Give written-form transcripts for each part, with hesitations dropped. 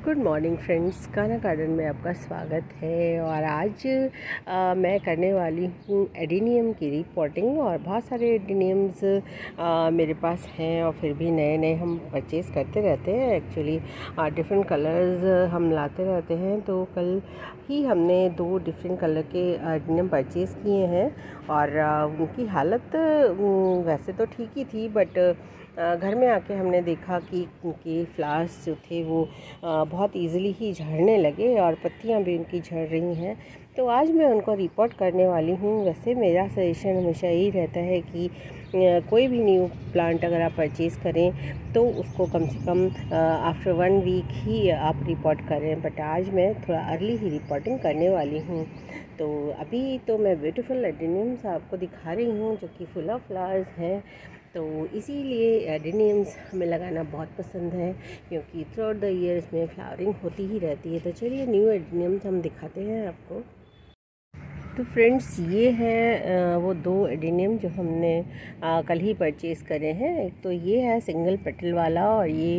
Good morning friends, Kanha garden में आपका स्वागत है। और आज मैं करने वाली हूँ एडेनियम की रिपोर्टिंग। और बहुत सारे एडेनियम्स मेरे पास हैं और फिर भी नए नए हम परचेज़ करते रहते हैं। एक्चुअली डिफरेंट कलर्स हम लाते रहते हैं। तो कल ही हमने 2 डिफरेंट कलर के एडेनियम परचेज़ किए हैं और उनकी हालत वैसे तो ठीक ही थी, बट घर में आके हमने देखा कि उनके फ्लावर्स जो थे वो बहुत इजीली ही झड़ने लगे और पत्तियां भी उनकी झड़ रही हैं। तो आज मैं उनको रिपोर्ट करने वाली हूँ। वैसे मेरा सजेशन हमेशा यही रहता है कि कोई भी न्यू प्लांट अगर आप परचेज़ करें तो उसको कम से कम आफ्टर 1 वीक ही आप रिपोर्ट करें, बट आज मैं थोड़ा अर्ली ही रिपोर्टिंग करने वाली हूँ। तो अभी तो मैं ब्यूटीफुल एडेनियम्स आपको दिखा रही हूँ जो कि फुल ऑफ फ्लावर्स हैं। तो इसीलिए एडेनियम्स हमें लगाना बहुत पसंद है, क्योंकि थ्रू आउट द ईयर इसमें फ्लावरिंग होती ही रहती है। तो चलिए न्यू एडेनियम्स हम दिखाते हैं आपको। तो फ्रेंड्स, ये हैं वो 2 एडेनियम जो हमने कल ही परचेज़ करे हैं। एक तो ये है सिंगल पेटल वाला और ये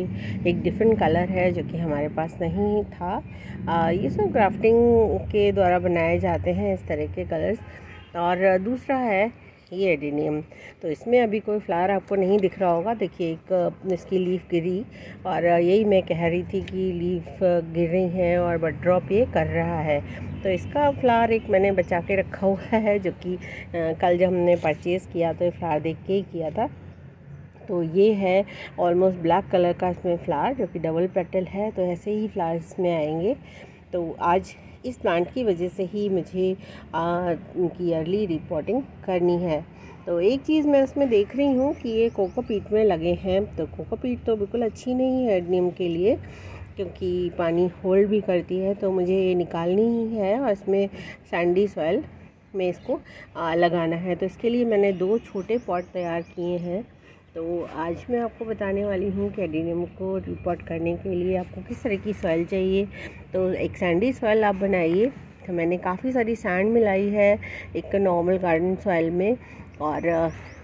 एक डिफरेंट कलर है जो कि हमारे पास नहीं था। ये सब ग्राफ्टिंग के द्वारा बनाए जाते हैं इस तरह के कलर्स। और दूसरा है ये एडेनियम। तो इसमें अभी कोई फ्लावर आपको नहीं दिख रहा होगा। देखिए, एक इसकी लीफ गिरी और यही मैं कह रही थी कि लीफ गिर रही हैं और बड ड्रॉप ये कर रहा है। तो इसका फ्लावर एक मैंने बचा के रखा हुआ है जो कि कल जब हमने परचेज़ किया तो ये फ्लावर देख के ही किया था। तो ये है ऑलमोस्ट ब्लैक कलर का इसमें फ्लावर जो कि डबल पेटल है। तो ऐसे ही फ्लावर्स इसमें आएंगे। तो आज इस प्लांट की वजह से ही मुझे उनकी अर्ली रिपोर्टिंग करनी है। तो एक चीज़ मैं इसमें देख रही हूँ कि ये कोकोपीट में लगे हैं। तो कोकोपीट तो बिल्कुल अच्छी नहीं है एडेनियम के लिए, क्योंकि पानी होल्ड भी करती है। तो मुझे ये निकालनी ही है और इसमें सैंडी सॉइल में इसको लगाना है। तो इसके लिए मैंने 2 छोटे पॉट तैयार किए हैं। तो आज मैं आपको बताने वाली हूँ कि एडेनियम को रिपोर्ट करने के लिए आपको किस तरह की सॉइल चाहिए। तो एक सैंडी सॉइल आप बनाइए। तो मैंने काफ़ी सारी सैंड मिलाई है एक नॉर्मल गार्डन सॉइल में, और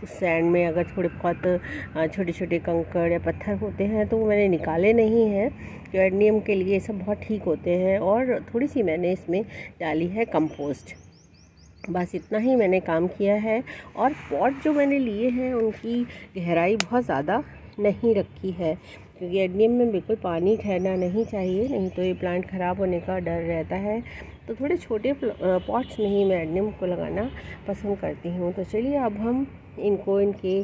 उस सैंड में अगर थोड़े बहुत छोटे छोटे कंकड़ या पत्थर होते हैं तो वो मैंने निकाले नहीं हैं। जो एडेनियम के लिए सब बहुत ठीक होते हैं। और थोड़ी सी मैंने इसमें डाली है कंपोस्ट। बस इतना ही मैंने काम किया है। और पॉट जो मैंने लिए हैं उनकी गहराई बहुत ज़्यादा नहीं रखी है, क्योंकि एडेनियम में बिल्कुल पानी ठहरना नहीं चाहिए, नहीं तो ये प्लांट ख़राब होने का डर रहता है। तो थोड़े छोटे पॉट्स में ही मैं एडेनियम को लगाना पसंद करती हूँ। तो चलिए अब हम इनको इनके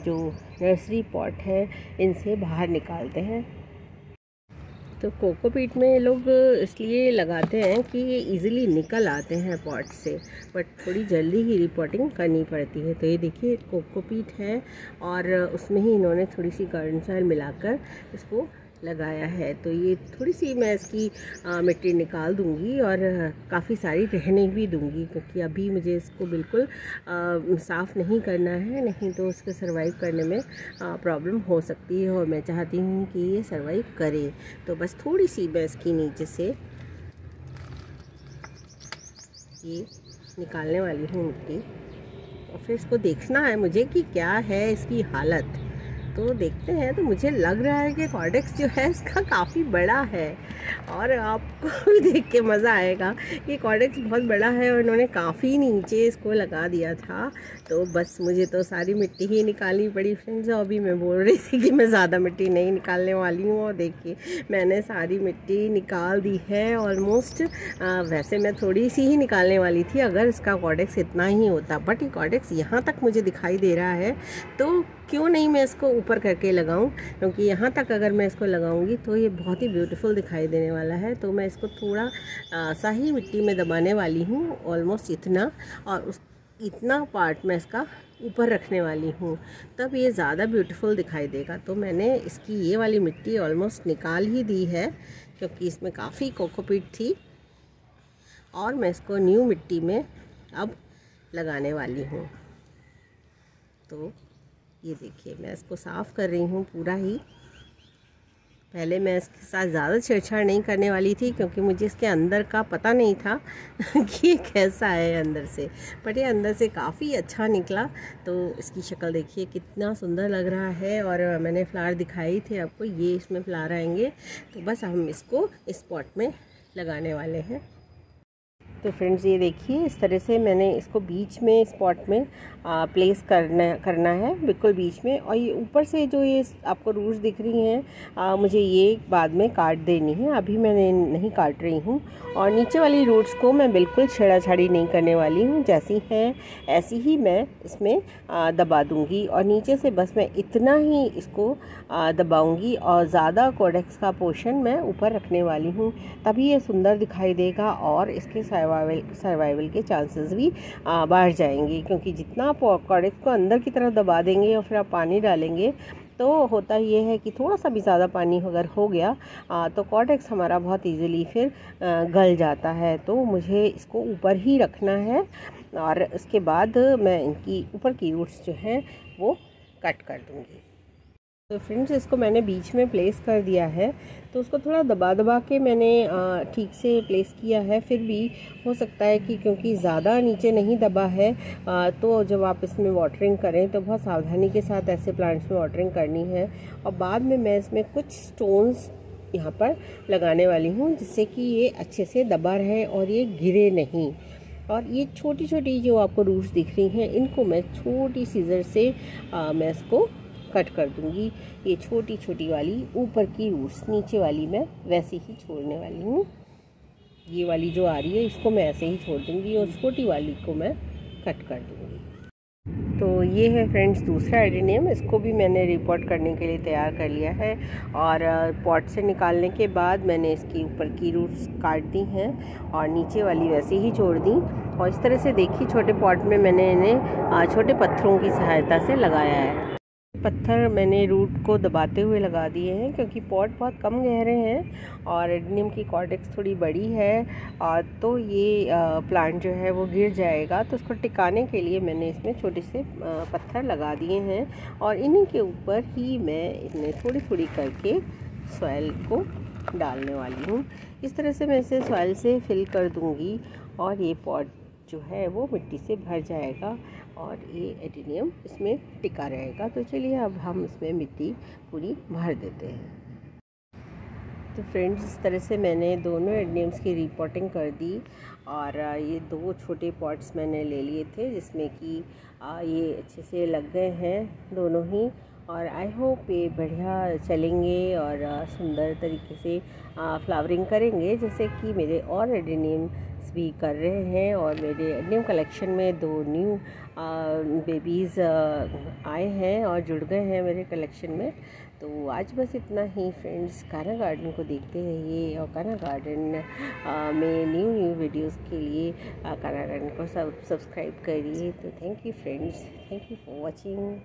जो नर्सरी पॉट है इनसे बाहर निकालते हैं। तो कोकोपीट में लोग इसलिए लगाते हैं कि ये इजीली निकल आते हैं पॉट से, बट थोड़ी जल्दी ही रिपोर्टिंग करनी पड़ती है। तो ये देखिए कोकोपीट है और उसमें ही इन्होंने थोड़ी सी गार्डन सॉइल मिलाकर इसको लगाया है। तो ये थोड़ी सी मैं इसकी मिट्टी निकाल दूंगी और काफ़ी सारी रहने भी दूंगी, क्योंकि अभी मुझे इसको बिल्कुल साफ़ नहीं करना है, नहीं तो उसको सर्वाइव करने में प्रॉब्लम हो सकती है। और मैं चाहती हूँ कि ये सर्वाइव करे। तो बस थोड़ी सी मैं इसकी नीचे से ये निकालने वाली हूँ मिट्टी, और फिर इसको देखना है मुझे कि क्या है इसकी हालत। तो देखते हैं। तो मुझे लग रहा है कि कॉर्डेक्स जो है इसका काफ़ी बड़ा है, और आपको भी देख के मज़ा आएगा। ये कॉर्डेक्स बहुत बड़ा है और इन्होंने काफ़ी नीचे इसको लगा दिया था। तो बस मुझे तो सारी मिट्टी ही निकालनी पड़ी फ्रेंड्स। और अभी मैं बोल रही थी कि मैं ज़्यादा मिट्टी नहीं निकालने वाली हूँ, और देखिए मैंने सारी मिट्टी निकाल दी है ऑलमोस्ट। वैसे मैं थोड़ी सी ही निकालने वाली थी अगर इसका कॉर्डेक्स इतना ही होता, बट ये कॉर्डेक्स यहाँ तक मुझे दिखाई दे रहा है। तो क्यों नहीं मैं इसको ऊपर करके लगाऊं, क्योंकि यहाँ तक अगर मैं इसको लगाऊंगी तो ये बहुत ही ब्यूटीफुल दिखाई देने वाला है। तो मैं इसको थोड़ा सा ही मिट्टी में दबाने वाली हूँ, ऑलमोस्ट इतना, और इतना पार्ट मैं इसका ऊपर रखने वाली हूँ, तब ये ज़्यादा ब्यूटीफुल दिखाई देगा। तो मैंने इसकी ये वाली मिट्टी ऑलमोस्ट निकाल ही दी है, क्योंकि इसमें काफ़ी कोकोपीट थी, और मैं इसको न्यू मिट्टी में अब लगाने वाली हूँ। तो ये देखिए मैं इसको साफ़ कर रही हूँ पूरा ही। पहले मैं इसके साथ ज़्यादा छेड़छाड़ नहीं करने वाली थी क्योंकि मुझे इसके अंदर का पता नहीं था कि ये कैसा है अंदर से, बट ये अंदर से काफ़ी अच्छा निकला। तो इसकी शक्ल देखिए कितना सुंदर लग रहा है। और मैंने फ्लावर दिखाई थे आपको, ये इसमें फ्लावर आएंगे। तो बस हम इसको इस पॉट में लगाने वाले हैं। तो फ्रेंड्स ये देखिए इस तरह से मैंने इसको बीच में स्पॉट में प्लेस करना है, बिल्कुल बीच में। और ये ऊपर से जो ये आपको रूट्स दिख रही हैं मुझे ये बाद में काट देनी है, अभी मैंने नहीं काट रही हूँ। और नीचे वाली रूट्स को मैं बिल्कुल छेड़ाछाड़ी नहीं करने वाली हूँ, जैसी हैं ऐसी ही मैं इसमें दबा दूँगी। और नीचे से बस मैं इतना ही इसको दबाऊँगी और ज़्यादा कोडेक्स का पोर्शन मैं ऊपर रखने वाली हूँ, तभी ये सुंदर दिखाई देगा और इसके सर्वाइवल के चांसेस भी बढ़ जाएंगे। क्योंकि जितना आप कोडेक्स को अंदर की तरफ दबा देंगे और फिर आप पानी डालेंगे तो होता ये है कि थोड़ा सा भी ज़्यादा पानी अगर हो गया तो कॉर्डेक्स हमारा बहुत इजीली फिर गल जाता है। तो मुझे इसको ऊपर ही रखना है और उसके बाद मैं इनकी ऊपर की रूट्स जो हैं वो कट कर दूँगी। तो फ्रेंड्स इसको मैंने बीच में प्लेस कर दिया है, तो उसको थोड़ा दबा के मैंने ठीक से प्लेस किया है। फिर भी हो सकता है कि क्योंकि ज़्यादा नीचे नहीं दबा है तो जब आप इसमें वाटरिंग करें तो बहुत सावधानी के साथ ऐसे प्लांट्स में वाटरिंग करनी है। और बाद में मैं इसमें कुछ स्टोन्स यहाँ पर लगाने वाली हूँ जिससे कि ये अच्छे से दबा रहे और ये गिरे नहीं। और ये छोटी छोटी जो आपको रूट्स दिख रही हैं इनको मैं छोटी सीजर से मैं इसको कट कर दूंगी। ये छोटी छोटी वाली ऊपर की रूट्स, नीचे वाली मैं वैसे ही छोड़ने वाली हूँ। ये वाली जो आ रही है इसको मैं ऐसे ही छोड़ दूंगी और छोटी वाली को मैं कट कर दूंगी। तो ये है फ्रेंड्स दूसरा एडेनियम, इसको भी मैंने रिपोर्ट करने के लिए तैयार कर लिया है। और पॉट से निकालने के बाद मैंने इसकी ऊपर की रूट्स काट दी हैं और नीचे वाली वैसे ही छोड़ दी। और इस तरह से देखिए छोटे पॉट में मैंने इन्हें छोटे पत्थरों की सहायता से लगाया है। पत्थर मैंने रूट को दबाते हुए लगा दिए हैं क्योंकि पॉट बहुत कम गहरे हैं और एडेनियम की कॉर्डेक्स थोड़ी बड़ी है और तो ये प्लांट जो है वो गिर जाएगा। तो उसको टिकाने के लिए मैंने इसमें छोटे से पत्थर लगा दिए हैं और इन्हीं के ऊपर ही मैं इन्हें थोड़ी थोड़ी करके सॉइल को डालने वाली हूँ। इस तरह से मैं इसे सॉइल से फिल कर दूँगी और ये पॉट जो है वो मिट्टी से भर जाएगा और ये एडेनियम इसमें टिका रहेगा। तो चलिए अब हम इसमें मिट्टी पूरी भर देते हैं। तो फ्रेंड्स इस तरह से मैंने दोनों एडेनियम्स की रिपोर्टिंग कर दी और ये दो छोटे पॉट्स मैंने ले लिए थे जिसमें कि ये अच्छे से लग गए हैं दोनों ही। और आई होप ये बढ़िया चलेंगे और सुंदर तरीके से फ्लावरिंग करेंगे जैसे कि मेरे और एडेनियम्स भी कर रहे हैं। और मेरे एडेनियम कलेक्शन में दो न्यू बेबीज़ आए हैं और जुड़ गए हैं मेरे कलेक्शन में। तो आज बस इतना ही फ्रेंड्स। कान्हा गार्डन को देखते रहिए और कान्हा गार्डन में न्यू वीडियोस के लिए कान्हा गार्डन को सब्सक्राइब करिए। तो thank you friends, thank you for watching.